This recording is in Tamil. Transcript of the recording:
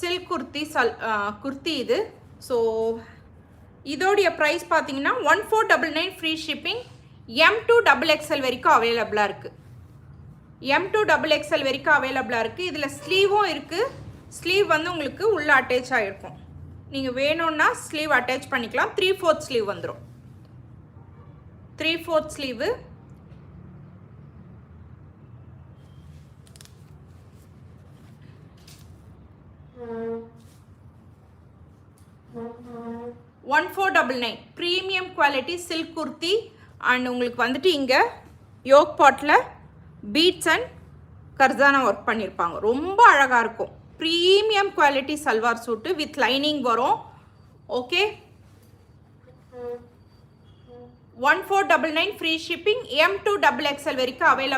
சில்க் குர்த்தி இது. ஸோ இதோடைய ப்ரைஸ் பார்த்தீங்கன்னா 1499 free shipping. M to XXL வரைக்கும் அவைலபிளாக இருக்குது. M to XXL வரைக்கும் அவைலபிளாக இருக்குது. இதில் ஸ்லீவும் இருக்குது. ஸ்லீவ் வந்து உங்களுக்கு உள்ளே அட்டாச் ஆகிருக்கும். நீங்கள் வேணும்னா ஸ்லீவ் அட்டாச் பண்ணிக்கலாம். 3/4 ஸ்லீவ் வந்துடும். 3/4 sleeve. $1499 premium quality silk kurti. And உங்களுக்கு வந்துட்டு இங்கே யோக் பாட்டில் பீட்ஸ் அண்ட் கர்தானா ஒர்க் பண்ணியிருப்பாங்க. ரொம்ப அழகாக இருக்கும். Premium quality salwar suit with lining வரும். Okay, 1499 free shipping. M to XXL வரைக்கும் அவைலபிள்.